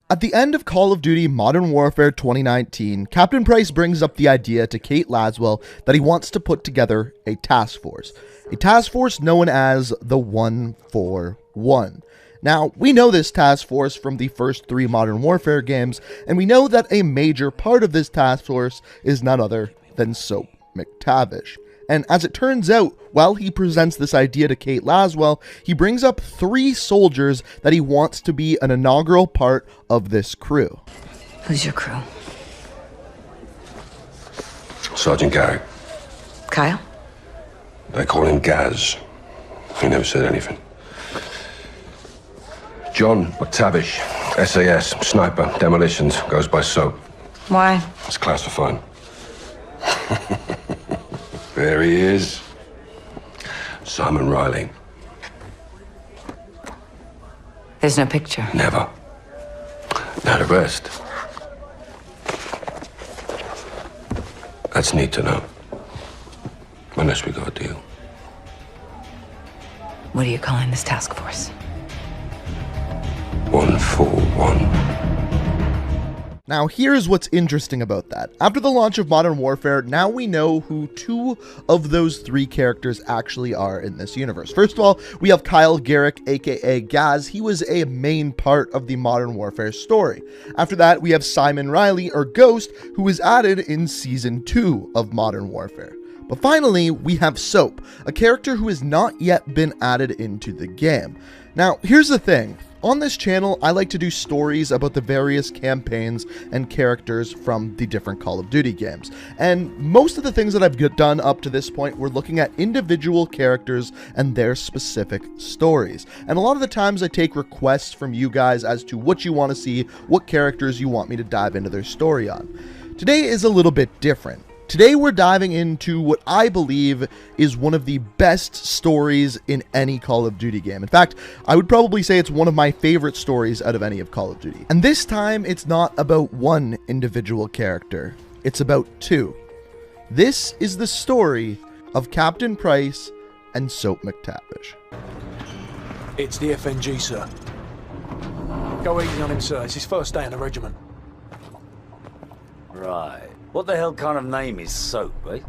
At the end of Call of Duty Modern Warfare 2019, Captain Price brings up the idea to Kate Laswell that he wants to put together a task force known as the 141. Now, we know this task force from the first 3 Modern Warfare games, and we know that a major part of this task force is none other than Soap McTavish. And as it turns out, while he presents this idea to Kate Laswell, he brings up 3 soldiers that he wants to be an inaugural part of this crew. Who's your crew? Sergeant Garrick. Kyle? They call him Gaz. He never said anything. John McTavish, SAS, sniper, demolitions, goes by Soap. Why? It's classified. There he is. Simon Riley. There's no picture. Never. Now the rest. That's neat to know. Unless we got a deal. What are you calling this task force? 141. Now, here's what's interesting about that. After the launch of Modern Warfare, now we know who 2 of those 3 characters actually are in this universe. First of all, we have Kyle Garrick, aka Gaz. He was a main part of the Modern Warfare story. After that, we have Simon Riley, or Ghost, who was added in Season 2 of Modern Warfare. But finally, we have Soap, a character who has not yet been added into the game. Now, here's the thing. On this channel, I like to do stories about the various campaigns and characters from the different Call of Duty games. And most of the things that I've done up to this point, we're looking at individual characters and their specific stories. And a lot of the times I take requests from you guys as to what you want to see, what characters you want me to dive into their story on. Today is a little bit different. Today we're diving into what I believe is one of the best stories in any Call of Duty game. In fact, I would probably say it's one of my favorite stories out of any of Call of Duty. And this time, it's not about one individual character. It's about 2. This is the story of Captain Price and Soap McTavish. It's the FNG, sir. Go easy on him, sir. It's his first day in the regiment. Right. What the hell kind of name is Soap, eh?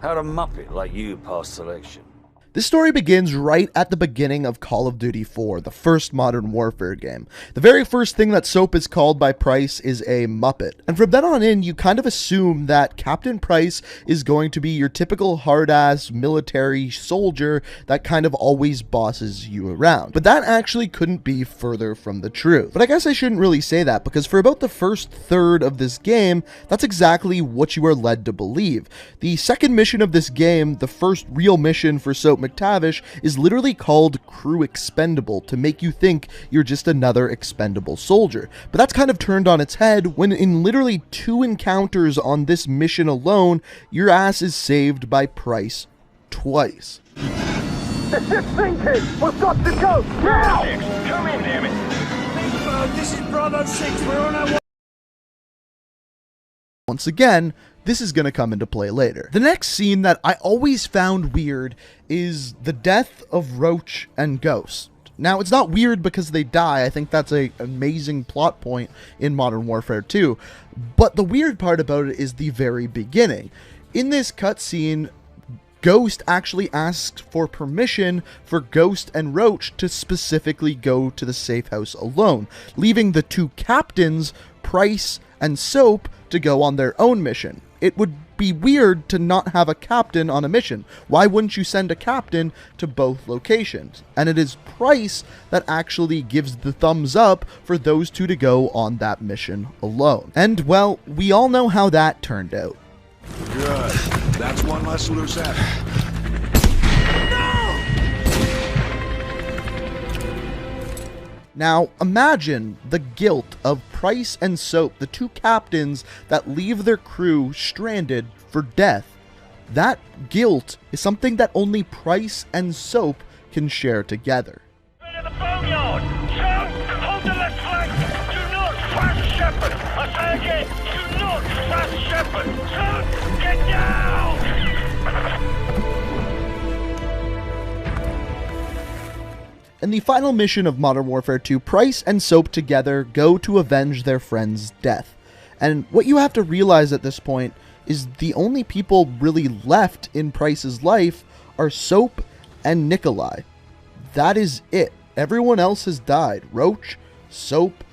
How'd a muppet like you pass selection? This story begins right at the beginning of Call of Duty 4, the first Modern Warfare game. The very first thing that Soap is called by Price is a Muppet. And from then on in, you kind of assume that Captain Price is going to be your typical hard-ass military soldier that kind of always bosses you around. But that actually couldn't be further from the truth. But I guess I shouldn't really say that, because for about the first third of this game, that's exactly what you are led to believe. The second mission of this game, the first real mission for Soap McTavish, is literally called Crew Expendable to make you think you're just another expendable soldier. But that's kind of turned on its head when in literally 2 encounters on this mission alone, your ass is saved by Price twice. The ship's sinking! We've got to go! Now! Come in, damn it! Big Bird, this is Bravo 6. We're on our way. Once again, this is going to come into play later. The next scene that I always found weird is the death of Roach and Ghost. Now, it's not weird because they die. I think that's an amazing plot point in Modern Warfare 2. But the weird part about it is the very beginning. In this cutscene, Ghost actually asks for permission for Ghost and Roach to specifically go to the safe house alone, leaving the 2 captains, Price and Soap, to go on their own mission. It would be weird to not have a captain on a mission. Why wouldn't you send a captain to both locations? And it is Price that actually gives the thumbs up for those 2 to go on that mission alone. And, well, we all know how that turned out. Good. That's one less loose end. Now, imagine the guilt of Price and Soap, the 2 captains that leave their crew stranded for death. That guilt is something that only Price and Soap can share together. In the boneyard! Soap, hold the left flank! Do not fast shepherd! I say again, do not fast shepherd! Soap, get down! In the final mission of Modern Warfare 2, Price and Soap together go to avenge their friend's death. And what you have to realize at this point is the only people really left in Price's life are Soap and Nikolai. That is it. Everyone else has died. Roach, Soap,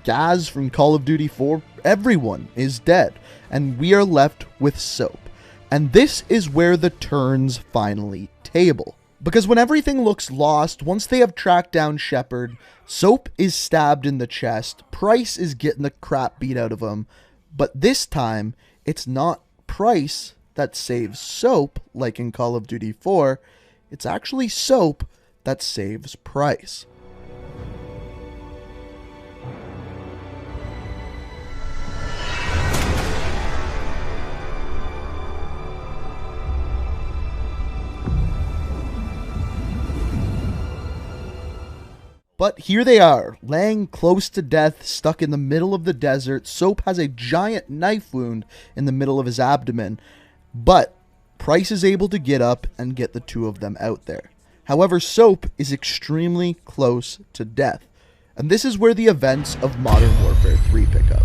Gaz from Call of Duty 4, everyone is dead. And we are left with Soap. And this is where the turns finally table. Because when everything looks lost, once they have tracked down Shepard, Soap is stabbed in the chest, Price is getting the crap beat out of him, but this time, it's not Price that saves Soap, like in Call of Duty 4, it's actually Soap that saves Price. But here they are, laying close to death, stuck in the middle of the desert. Soap has a giant knife wound in the middle of his abdomen, but Price is able to get up and get the two of them out there. However, Soap is extremely close to death, and this is where the events of Modern Warfare 3 pick up.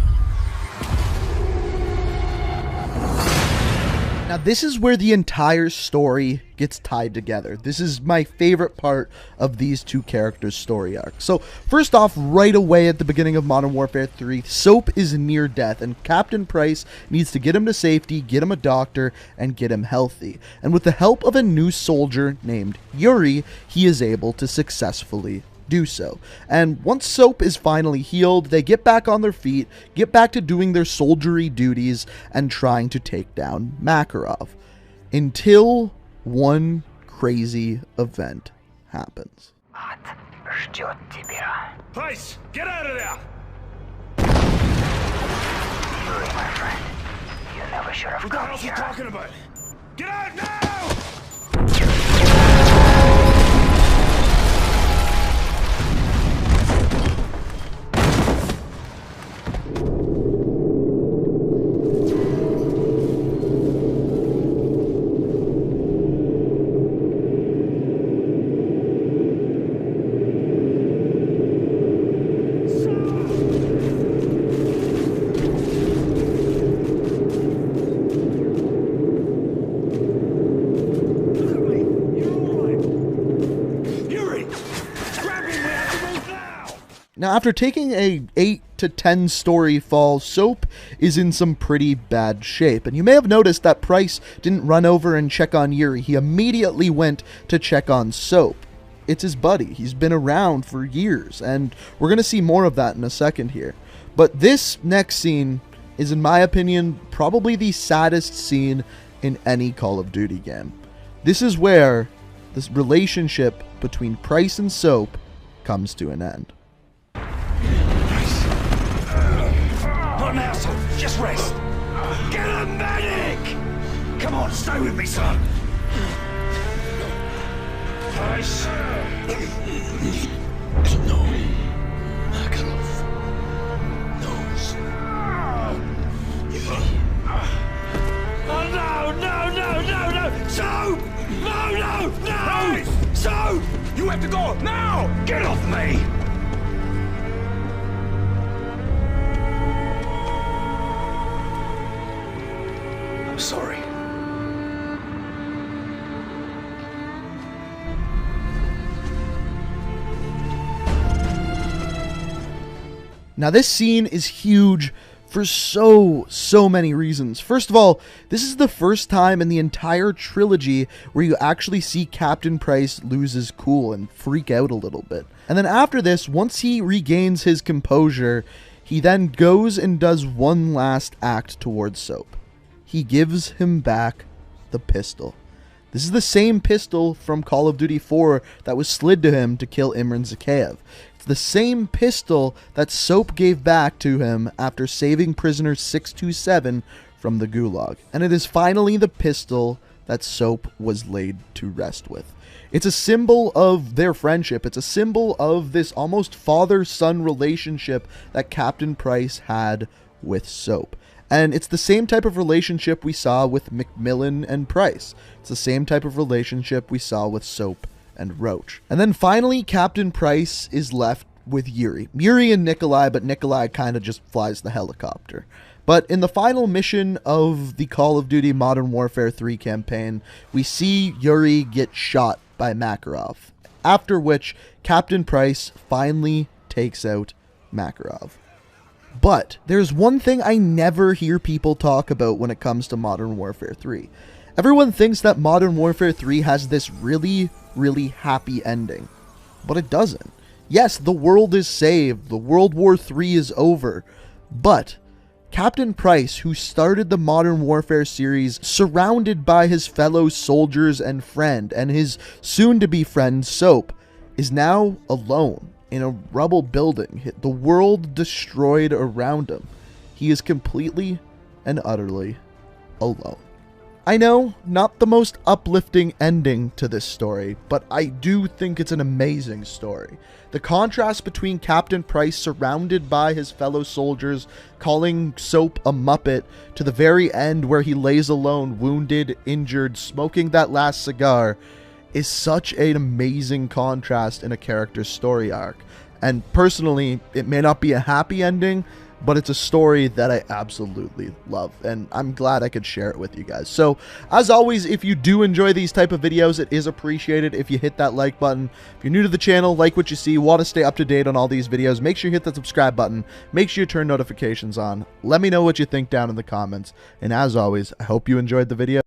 Now, this is where the entire story gets tied together. This is my favorite part of these two characters' story arcs. So, first off, right away at the beginning of Modern Warfare 3, Soap is near death, and Captain Price needs to get him to safety, get him a doctor, and get him healthy. And with the help of a new soldier named Yuri, he is able to successfully do so. And once Soap is finally healed, they get back on their feet, get back to doing their soldiery duties, and trying to take down Makarov. Until one crazy event happens. Price, get out of there! Yuri, my friend, you never should have What the come hell's he here. talking about? Get out now! Now, after taking a 8 to 10 story fall, Soap is in some pretty bad shape. And you may have noticed that Price didn't run over and check on Yuri. He immediately went to check on Soap. It's his buddy. He's been around for years, and we're going to see more of that in a second here. But this next scene is, in my opinion, probably the saddest scene in any Call of Duty game. This is where this relationship between Price and Soap comes to an end. Not now, son. Just rest. Get a medic! Come on, stay with me, son. Price. No. Makarov knows. Oh, no, no, no, no, no! Soap! No, no, no! Soap! You have to go now! Get off me! I'm sorry. Now, this scene is huge for so many reasons. First of all, this is the first time in the entire trilogy where you actually see Captain Price lose his cool and freak out a little bit. And then after this, once he regains his composure, he then goes and does one last act towards Soap. He gives him back the pistol. This is the same pistol from Call of Duty 4 that was slid to him to kill Imran Zakhaev. It's the same pistol that Soap gave back to him after saving prisoner 627 from the Gulag. And it is finally the pistol that Soap was laid to rest with. It's a symbol of their friendship. It's a symbol of this almost father-son relationship that Captain Price had with Soap. And it's the same type of relationship we saw with McMillan and Price. It's the same type of relationship we saw with Soap and Roach. And then finally, Captain Price is left with Yuri. Yuri and Nikolai, but Nikolai kind of just flies the helicopter. But in the final mission of the Call of Duty Modern Warfare 3 campaign, we see Yuri get shot by Makarov, after which Captain Price finally takes out Makarov. But there's one thing I never hear people talk about when it comes to Modern Warfare 3. Everyone thinks that Modern Warfare 3 has this really, really happy ending, but it doesn't. Yes, the world is saved, the World War III is over, but Captain Price, who started the Modern Warfare series surrounded by his fellow soldiers and friend, and his soon-to-be friend Soap, is now alone in a rubble building, the world destroyed around him. He is completely and utterly alone. I know, not the most uplifting ending to this story, but I do think it's an amazing story. The contrast between Captain Price surrounded by his fellow soldiers, calling Soap a muppet, to the very end where he lays alone, wounded, injured, smoking that last cigar, is such an amazing contrast in a character's story arc. And personally, it may not be a happy ending, but it's a story that I absolutely love, and I'm glad I could share it with you guys. So, as always, if you do enjoy these type of videos, it is appreciated if you hit that like button. If you're new to the channel, like what you see, want to stay up to date on all these videos, make sure you hit that subscribe button, make sure you turn notifications on, let me know what you think down in the comments, and as always, I hope you enjoyed the video.